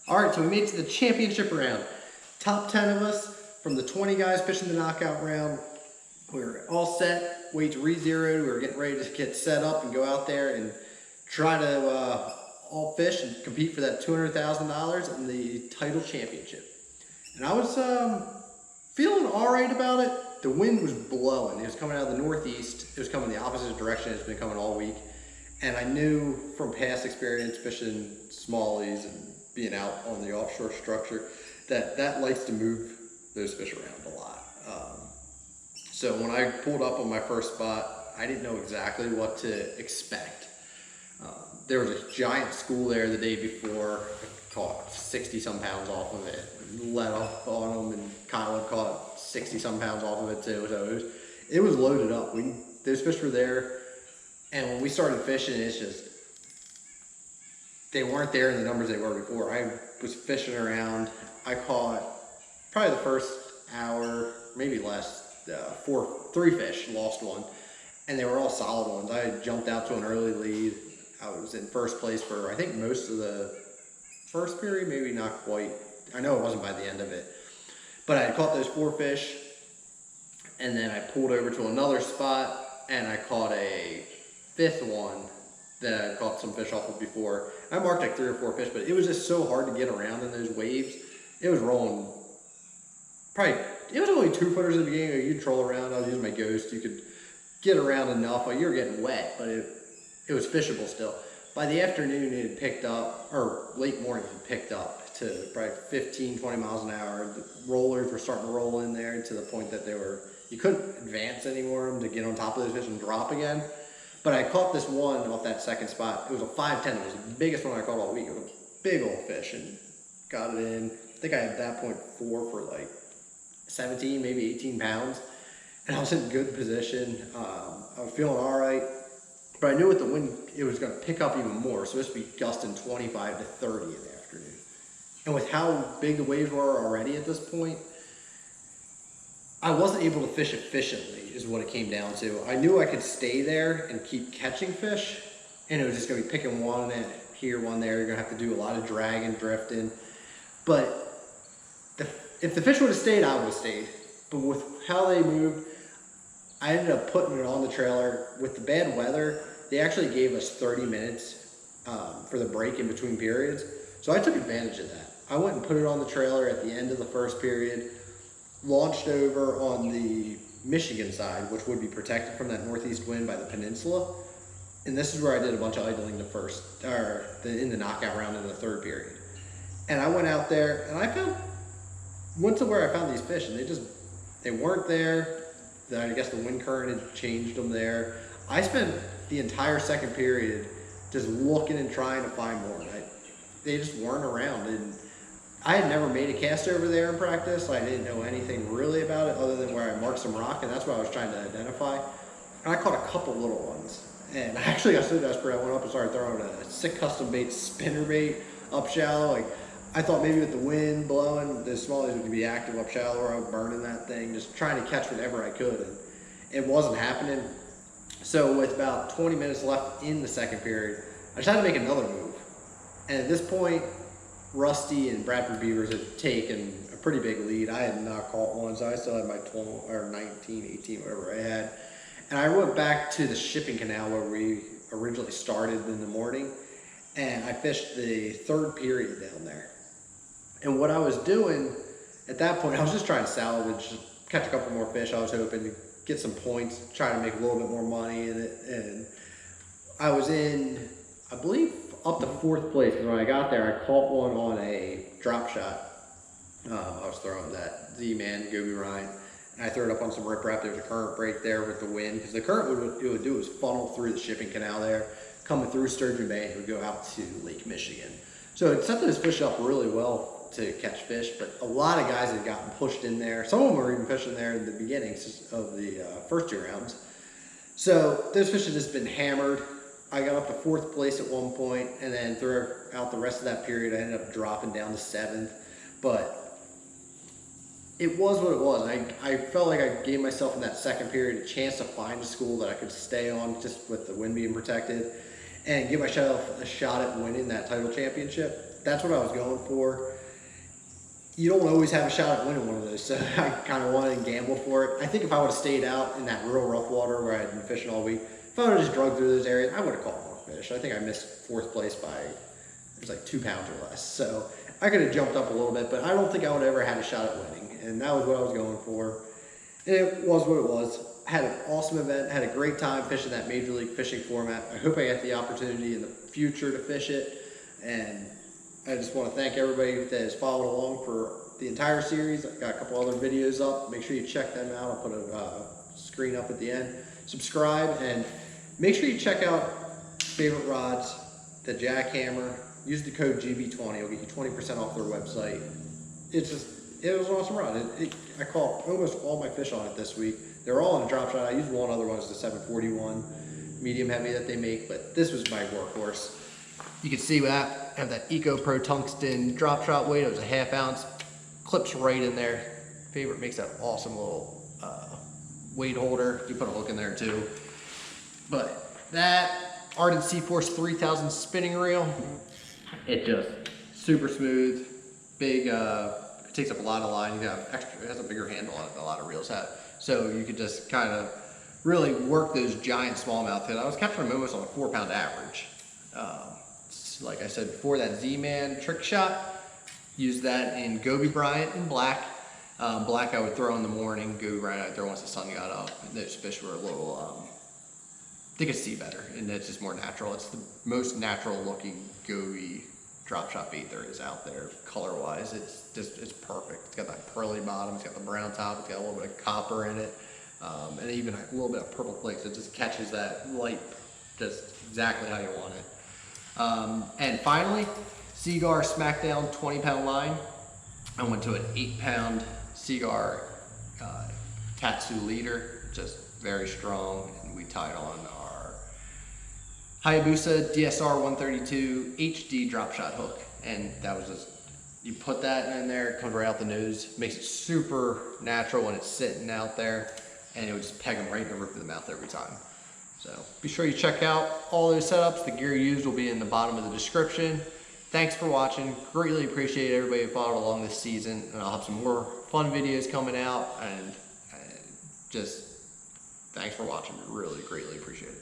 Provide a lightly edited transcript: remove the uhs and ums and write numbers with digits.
All right, so we made it to the championship round. Top 10 of us from the 20 guys fishing the knockout round. We were all set, weights re-zeroed. We were getting ready to get set up and go out there and try to all fish and compete for that $200,000 in the title championship. And I was feeling all right about it. The wind was blowing. It was coming out of the northeast. It was coming the opposite direction. It's been coming all week. And I knew from past experience fishing smallies and being out on the offshore structure that likes to move those fish around a lot. So when I pulled up on my first spot, I didn't know exactly what to expect. There was a giant school there the day before. I caught 60 some pounds off of it. Let off on them, and Kyle had caught 60 some pounds off of it too. So it was loaded up. Those fish were there, and when we started fishing, it's just they weren't there in the numbers they were before. I was fishing around. I caught probably the first hour, maybe less, 3 fish, lost one, and they were all solid ones. I had jumped out to an early lead. I was in first place for I think most of the first period, maybe not quite. I know it wasn't by the end of it, but I had caught those 4 fish, and then I pulled over to another spot and I caught a 5th one that I caught some fish off of before. I marked like 3 or 4 fish, but it was just so hard to get around in those waves. It was rolling probably, it was only 2 footers at the beginning. You'd troll around. I was using my Ghost. You could get around enough. You were getting wet, but it was fishable still. By the afternoon, it had picked up, or late morning, it had picked up to probably 15, 20 miles an hour. The rollers were starting to roll in there to the point that you couldn't advance anymore to get on top of those fish and drop again. But I caught this one off that second spot. It was a 5'10". It was the biggest one I caught all week. It was a big old fish, and got it in. I think I had at that point 4 for like 17, maybe 18 pounds. And I was in good position. I was feeling all right. But I knew with the wind, it was going to pick up even more. So it was supposed to be gusting 25 to 30 in the afternoon. And with how big the waves were already at this point, I wasn't able to fish efficiently, is what it came down to. I knew I could stay there and keep catching fish, and it was just going to be picking one and here, one there. You're going to have to do a lot of dragging, drifting. But if the fish would have stayed, I would have stayed. But with how they moved, I ended up putting it on the trailer. With the bad weather, they actually gave us 30 minutes for the break in between periods. So I took advantage of that. I went and put it on the trailer at the end of the first period, launched over on the Michigan side, which would be protected from that northeast wind by the peninsula. And this is where I did a bunch of idling in the knockout round in the 3rd period. And I went out there and I went to where I found these fish, and they weren't there. I guess the wind current had changed them there. I spent the entire 2nd period just looking and trying to find more. They just weren't around. And I had never made a cast over there in practice. I didn't know anything really about it other than where I marked some rock, and that's what I was trying to identify. And I caught a couple little ones. And I actually got so desperate, I went up and started throwing a sick custom bait spinnerbait up shallow. I thought maybe with the wind blowing, the smallies would be active up shallow, or I was burning that thing, just trying to catch whatever I could. And it wasn't happening. So with about 20 minutes left in the 2nd period, I decided to make another move. And at this point, Rusty and Bradford Beavers had taken a pretty big lead. I had not caught one, so I still had my 12 or 19, 18, whatever I had. And I went back to the shipping canal where we originally started in the morning, and I fished the 3rd period down there. And what I was doing at that point, I was just trying to salvage, catch a couple more fish. I was hoping to get some points, try to make a little bit more money in it. And I was in, I believe, up to 4th place. And when I got there, I caught one on a drop shot. I was throwing that Z-Man, Gobe Bryant, and I threw it up on some riprap. There was a current break there with the wind, because the current, what it would do is funnel through the shipping canal there, coming through Sturgeon Bay, and it would go out to Lake Michigan. So it set those fish up really well to catch fish, but a lot of guys had gotten pushed in there. Some of them were even fishing there in the beginnings of the first 2 rounds. So those fish had just been hammered. I got up to 4th place at one point, and then throughout the rest of that period, I ended up dropping down to 7th. But it was what it was. I felt like I gave myself in that 2nd period a chance to find a school that I could stay on, just with the wind being protected, and give myself a shot at winning that title championship. that's what I was going for. You don't always have a shot at winning one of those, so I kind of wanted and gambled for it. I think if I would have stayed out in that real rough water where I had been fishing all week, if I would have just drug through those areas, I would have caught more fish. I think I missed 4th place by, it was like 2 pounds or less. So I could have jumped up a little bit, but I don't think I would have ever had a shot at winning. And that was what I was going for. And it was what it was. I had an awesome event, had a great time fishing that Major League Fishing format. I hope I get the opportunity in the future to fish it. And I just want to thank everybody that has followed along for the entire series. I've got a couple other videos up. Make sure you check them out. I'll put a screen up at the end. Subscribe and make sure you check out Favorite Rods, the Jackhammer. Use the code GB20. It'll get you 20% off their website. It was an awesome rod. I caught almost all my fish on it this week. They're all on a drop shot. I used one other one, it's the 741 medium heavy that they make, but this was my workhorse. You can see that I have that Eco Pro Tungsten drop shot weight. It was a 1/2 ounce. Clips right in there. Favorite makes that awesome little weight holder. You put a hook in there too. But that Ardent C-Force 3000 spinning reel, it just super smooth, big. It takes up a lot of line. You have extra. It has a bigger handle on it than a lot of reels have. So you could just kind of really work those giant smallmouth hits. I was catching them almost on a 4-pound average. Like I said before, that Z-Man trick shot, use that in Gobe, Bryant, and black. Black I would throw in the morning, Gobe, Bryant I would throw once the sun got up. And those fish were a little, they could see better, and it's just more natural. It's the most natural looking Gobe drop shot bait there is out there, color-wise. It's perfect. It's got that pearly bottom, it's got the brown top, it's got a little bit of copper in it, and even a little bit of purple flakes. It just catches that light just exactly how you want it. And finally, Seaguar Smackdown 20-pound line. I went to an 8-pound Seaguar Tatsu leader, just very strong, and we tied on our Hayabusa DSR 132 HD drop shot hook. And that was just, you put that in there, it comes right out the nose, makes it super natural when it's sitting out there, and it would just peg them right in the roof of the mouth every time. So be sure you check out all those setups. The gear used will be in the bottom of the description. Thanks for watching. Greatly appreciate everybody who followed along this season, and I'll have some more fun videos coming out, and just thanks for watching. Really greatly appreciate it.